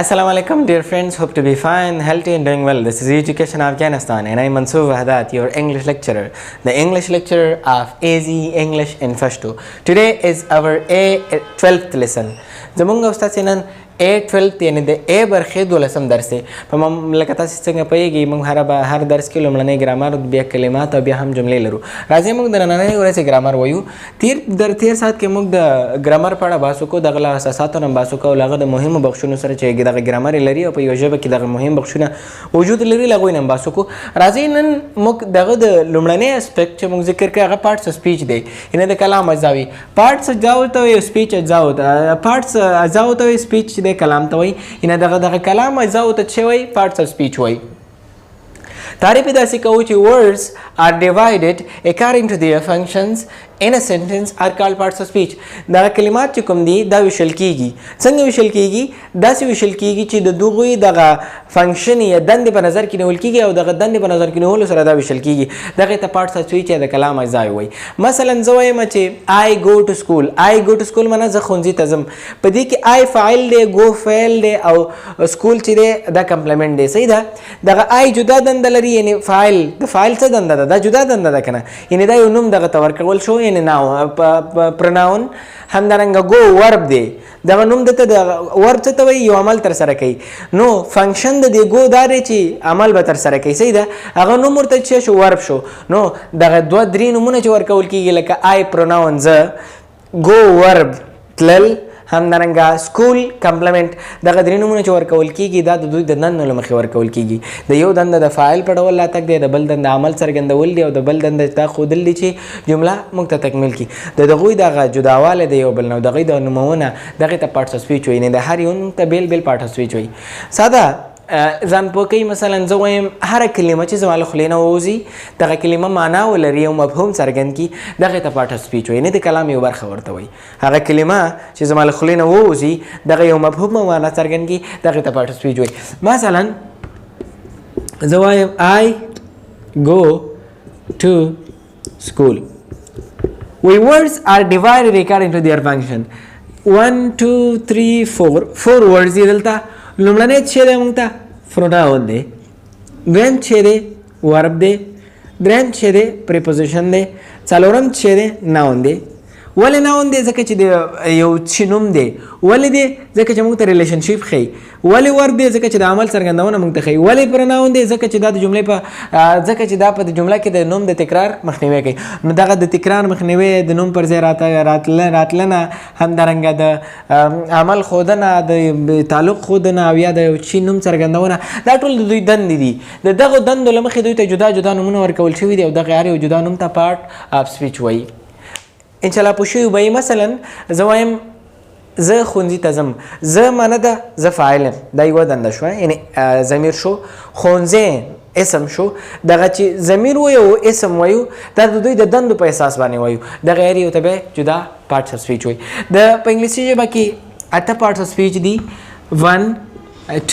Assalamu alaikum dear friends, hope to be fine, healthy and doing well. This is Education Afghanistan and I am Mansoor Wahdat, your English lecturer, the English lecturer of AZ English in Pashto. Today is our A-12th lesson. زمونږ استاد سینن A-12th یعنی د A برخې دولسم درس دی. په لکه تاسې څنګه پوهېږئ موږ هر درس کې لومړنی ګرامر بیا کلمات او بیا هم جملې لرو. راځئ موږ د نننۍ ورځې ګرامر وایو. تیر ساعت کې موږ د ګرامر په اړه بحث وکړو، دغه له اساساتو نه بحث وکړو، هغه د مهمو بخشونو سره چې دغه ګرامر لري او په یوه ژبه کې دغه مهم بخشونه وجود لري له هغوی نه بحث وکړو. راځئ نن موږ دغه د لومړنی اسپیکټ چې موږ ذکر کړی هغه پارټس سپیچ دی، یعنې د کلام اجزاوي. پارټس اجزاو ته وایي، سپیچ اجزاو ته. پارټس اجزاو ته وایي، سپیچ دی کلام ته وایي. یعنی دغه کلام اجزاو ته څه وایي؟ پارټس اف سپیچ وایي. تعریف یې داسې کوو چې words are divided according to their functions in a sentence are called parts of speech. دغه کلمات چې کوم دي دا ویشل کیږي. څنګه ویشل کیږي؟ داسې ویشل کیږي چې د دغوی دغه فنکشن یا دندې په نظر کې نیول کیږي او دغه دندې په نظر کې نیولو سره دا ویشل کیږي. دغه ته پارټس اف سپیچ یا د کلام اجزا وایي. مثلا زه وایم چې I go to school. I go to school معنی زه ښوونځي ته ځم. په دې کې I فاعل دی، go فعل دی او سکول چې دی دا کمپلیمنٹ دی. صحیح ده؟ دغه I جدا دنده لري، یعنی فاعل د فاعل څه دنده ده؟ دا جدا دنده ده که نه؟ یعنی دا یو نوم دغه ته ورکول شو، یعنی پرناون. همدارنګه گو ورب دی، دغه نوم دته د ورب څه ته وایي؟ یو عمل ترسره کوي. نو فنکشن د دې گو دا دی چې عمل به ترسره کوي. صحیح ده؟ هغه نوم ورته څه شو؟ ورب شو. نو دغه دوه درې نومونه چې ورکول کېږي لکه آی پروناون زه، گو ورب تلل، همدارنګه سکول کمپلیمنٹ، دغه درې نومونه چې ورکول کېږي دا د دوی د دندو له مخې ورکول کېږي. د یو دنده د فاعل په ډول راتګ دی، د بل دنده عمل څرګندول دی او د بل دنده دا ښودل دي چې جمله موږ ته تکمیل کړي. د دغوی دغه جداوالی د یو بل نه، د هغوی د نومونه دغې ته پارټس اف سپیچ وایي. د هر یو نوم ته بیل بیل پارټ اف سپیچ وایي. ساده ځان پوه کوي. مثلا زه وایم هره کلمه چې زما له خولې نه ووځي دغه کلمه معنا ولري او مفهوم څرګند کړي، دغې ته پارټ اف سپیچ وایي. نه د کلام یو برخه ورته وایي. هغه کلمه چې زما له خولې نه ووځي دغه یو مفهوم او معنا څرګند کړي، دغې ته پارټ اف سپیچ وایي. مثلا زه وایم I go to school. We words are divided according to their function. 1 2 3 4 words دي دلته. لومړنی چې دی موږ ته پروناون دی، دویم چې دی ورب دی، دریم چې دی پریپوزیشن دی، څلورم چې دی ناون دی. ولې ناون دی؟ ځکه چې د یو څه نوم دی. ولې دی؟ ځکه چې موږ ته ریلیشنشپ ښیي. ولې ورب دی؟ ځکه چې د عمل څرګندونه موږ ته ښیي. ولې پروناون دی؟ ځکه چې دا د جملې په ځکه چې دا په جمله کې د نوم د تکرار مخنیوی کوي. نو دغه د تکرار مخنیوی، د نوم پر ځای راتلنه، همدارنګه د عمل ښودنه، د تعلق ښودنه او یا د یو شي نوم څرګندونه، دا ټول د دوی دندې دي. د دغو دندو له مخې دوی ته جدا جدا نومونه ورکول شوي دي او دغه هر یو جدا نوم ته پارټ اف سپیچ وایي. انشاءالله پوه شوي به. مثلا زه وایم زه ښوونځي ته ځم. زه معنی ده زه فاعل یم، دا یوه دنده شوه، یعنی ضمیر شو. ښوونځی اسم شو. دغه چې ضمیر وایو او اسم وایو دا د دوی د دندو په اساس باندې وایو. دغه هر یو ته به جدا پارټس اف سپیچ وایي. په انګلیسي ژبه کې 8 پارټس اف سپیچ دي. 1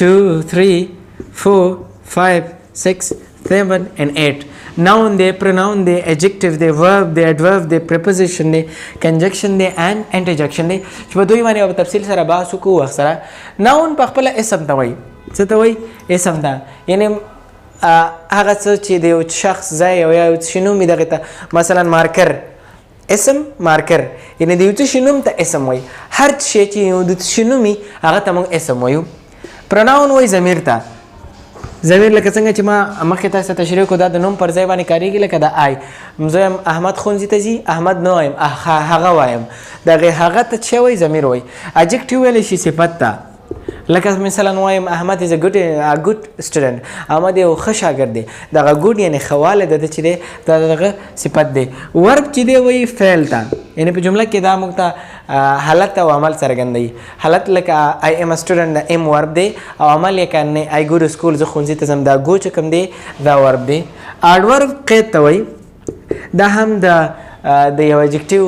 2 3 4 5 6 7 and 8. noun دی، pronoun دی، adjective دی، verb دی، adverb دی، preposition دی، conjunction دی and interjection دی چې په دوی باندې په تفصیل سره بحث وکړو وخت سره. noun په خپله اسم ته وایي. څه ته وایي؟ اسم ته. یعنی هغه څه چې د یو شخص ځای او یا یو څه نوم وي دغې ته. مثلا مارکر اسم مارکر، یعنی د یو څه نوم ته اسم وایي. هر شی چې یو د څه نوم وي هغه ته موږ اسم وایو. pronoun وایي ضمیر ته. ضمیر لکه څنګه چې ما مخکې تاسو ته تشریح کړو دا د نوم پر ځای باندې کارېږي. لکه د آی، زه یم احمد ښوونځي ته ځي، احمد نه وایم هغه وایم. دغې هغه ته څه وایي؟ ضمیر وایي. adjective ویلی شي صفت ته. لکه مثلا وایم احمد is a good student. احمد یو ښه شاګرد دی. دغه ګوډ یعنې ښه والی د ده چې دی دا دغه صفت دی. ورب چې دی وایي فعل ته، یعنې په جمله کې دا موږ ته حالت او عمل څرګندوي. حالت لکه I am a student، د ام ورب دی او عمل یې که I go to school، زه ښوونځي ته ځم، دا ګو چې کوم دی دا ورب دی. اډورب قید ته وایي. دا هم د یو ایجکټیو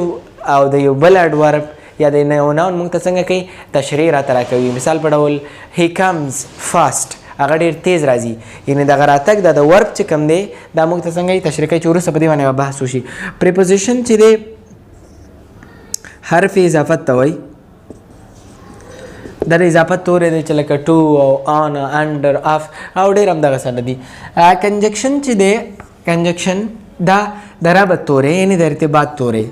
او د یو بل اډورب یا د ناون موږ ته څنګه کوي؟ تشریح راته راکوي. مثال په ډول he comes fast، هغه ډېر تیز راځي. یعنې دغه راتګ دا د ورب چې کوم دی دا موږ ته څنګه تشریح کوي چې وروسته په دې باندې بحث وشي. پریپوزیشن چې دی حرف اضافت ته وایي. دا د اضافت تورې دی چې لکه ټو او آن انډر اف او ډېر همدغه سره دي. کنجکشن چې دی کنجکشن دا د ربط تورې یعنې د ارتباط تورې.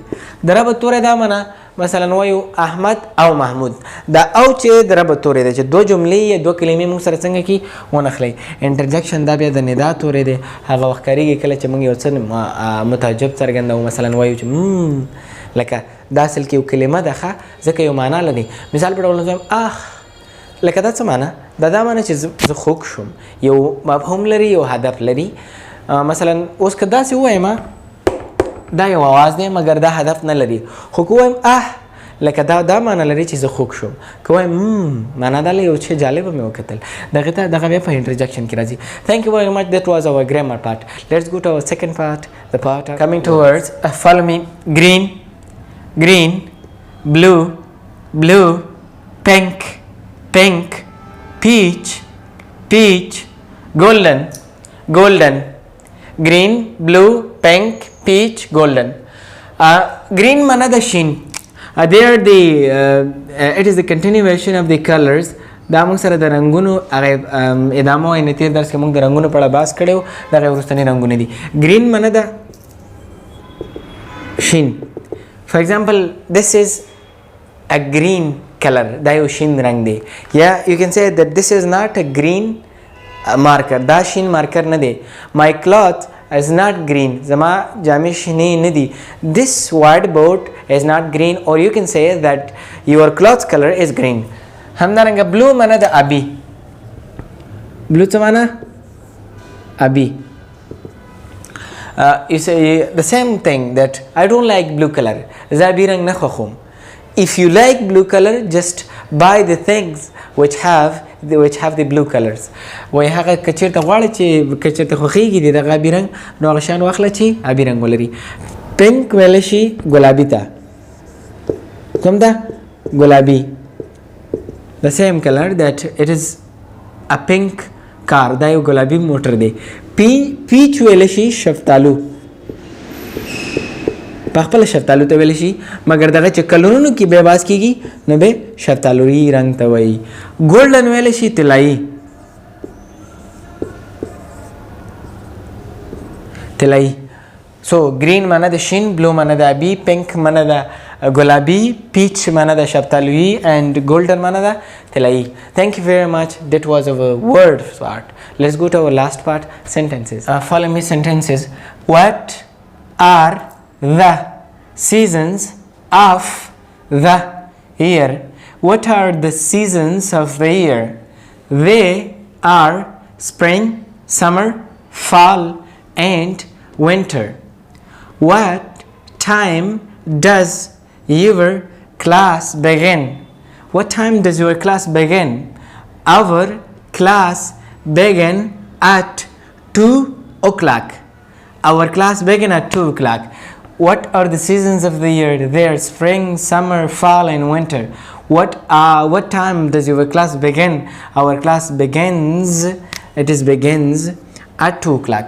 د ربط تورې دا معنا مثلا وایو احمد او محمود دا او چې د ربط تورې دی چې دو جملې یا دو کلمې موږ سره څنګه کي ونښلئ. انټرجکشن دا بیا د ندا تورې دی هغه وخت کارېږي کله چې موږ یو څه متعجب څرګندوو مثلا وایو چې لکه دا اصل کې یو کلمه ده ښه ځکه یو معنا لري. مثال په ډول وایم اخ لکه دا څه معنا دا معنا چې زه خوږ شوم یو مفهوم لري یو هدف لري. مثلا اوس که داسې ووایم دا یو اواز دی مګر دا هدف نه لري خو که ووایم لکه دا معنا لري چې زه خوږ شوم که وایم معنا دا یو څه جالبه مې وکتل دغه بیا په انټرجکشن کې راځي. Thank you very much. That was our grammar part. Let's go to our second part, the part coming to words. Follow me. Green, green, blue, blue, pink, pink, peach, peach, golden, golden. Green, blue, pink, peach, golden. Green mana the sheen. There the it is the continuation of the colors. دا موږ سره د رنګونو هغه ادامه وایي نه تېر درس کې موږ د رنګونو په اړه بحث کړی و دغه وروستني رنګونه دي. ګرین منه ده شین. فار ایگزامپل this is a green color. دا یو شین رنګ دی یا you can say that this is not a green marker. دا شین مارکر نه دی. my cloth is not green. زما جامې شینې نه دي. this whiteboard is not green or you can say that your cloth color is green. همدارنګه blue معنا د ابي. blue څه معنا؟ ابي. You say the same thing that I don't like blue color. زه ابي رنګ نه خوښوم. if you like blue color just buy the things which have the blue colors. وای هغه کچیرته غواړي چې کچیرته خوښیږي دي دغه ابي رنګ نو هغه شیان واخله چې ابي رنګ ولري. پینک ویلی شي ګلابي ته. کوم ده؟ ګلابي. the same color that it is a pink car. دا یو ګلابي موټر دی. پیچ ویلی شي شفتالو. په خپله شفتالو ته ویلی شي مګر دغه چې کلرونو کې بیا باز کېږي نو بیا شفتالوي رنګ ته وایي. ګولډن ویلی شي طلایي. طلایي. so green معنا د شین، blue معنا د ابي، pink معنا د ګلابي، peach معنا د شفتالوي and golden معنا د طلایي. thank you very much. That was our word part. Let's go to our last part, sentences. Follow me, sentences. What are the seasons of the year? What are the seasons of the year? They are spring, summer, fall and winter. What time does your class begin? What time does your class begin? Our class begin at 2 o'clock. Our class begin at 2 o'clock. What are the seasons of the year? They are spring, summer, fall and winter. What time does your class begin? Our class begins at 2 o'clock.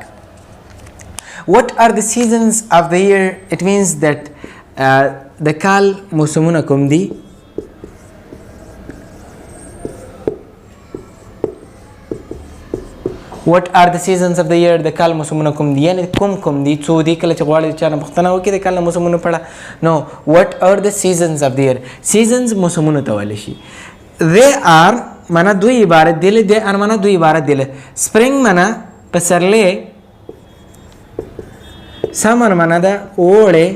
What are the seasons of the year? It means that the کال موسمونه کوم دي؟ What are the seasons of the year? د کال موسمونه کوم دي؟ یعنی کوم دي؟ څو دي؟ کله چې غواړئ چا نه پوښتنه وکړي د کال موسمونو په اړه نو what are the seasons of the year? seasons موسمونو ته ویلی شي. they are معنا دوی عبارت دی له they are معنا دوی عبارت دی له spring معنا پسرلی، summer معنا د اوړی،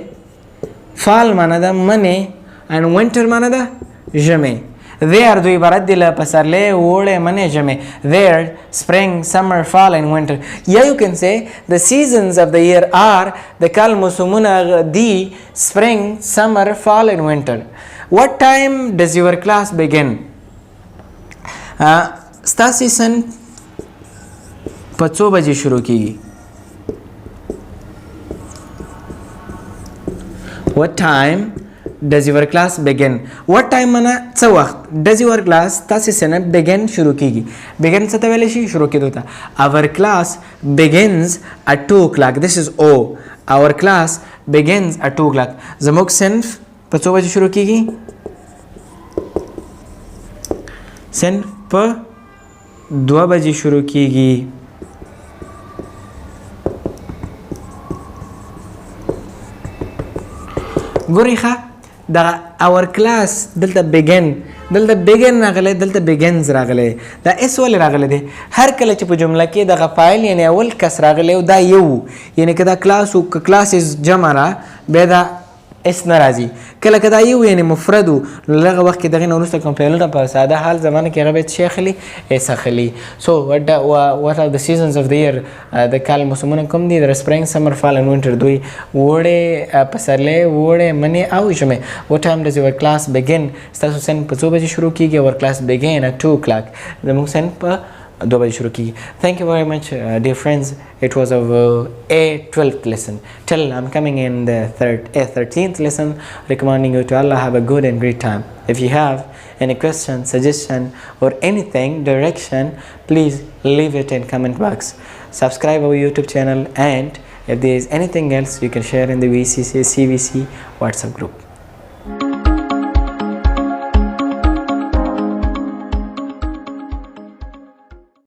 fall معنا د منی and winter معنا د ژمی. they are دوی عبارت دی له پسرلی، اوړی، منی، ژمی. they are spring, summer, fall and winter. یا you can say the seasons of the year are د کال موسمونه دي spring, summer, fall and winter. what time does your class begin? ستاسې سن په څو بجې شروع کیږي؟ what time does your class begin? what time معنا څه وخت does your class تاسې سنه begin شروع کیږي. begin څه ته ویلی شي؟ شروع کېدو ته. our class begins at 2 o'clock. this is O. our class begins at 2 o'clock. زموږ صنف په څو بجې شروع کیږي؟ صنف په 2 بجې شروع کیږي. ګورئ ښه دغه our class دلته begin راغلی، دلته begins راغلی. دا اس ولې راغلی دی؟ هر کله چې په جمله کې دغه فاعل یعنی اول کس راغلی او دا یو یعنی که دا کلاس او که کلاسز جمع را بیا دا اس نه راځي. کله که دا یو یعنی مفرد و نو دغه وخت کې دغې نه وروسته کوم فعلونه په ساده حال زمانه کې هغه باید څه اخلي؟ اس اخلي. So what are the seasons of the year؟ د کال موسمونه کوم دي؟ د spring, summer, fall and winter. دوی اوړی، پسرلی، اوړی، منی او ژمی. What time does your class begin؟ ستاسو صنف په 2 بجې شروع کیږي. Our class begin at 2 o'clock. زموږ صنف په 2 بجې شروع کیږي. Thank you very much dear friends. It was our A-12th lesson. Till I'm coming in the A-13th lesson, recommending you to Allah have a good and great time. If you have any question, suggestion or anything, direction, please leave it in comment box. Subscribe our YouTube channel, and if there is anything else you can share in the CVC WhatsApp group.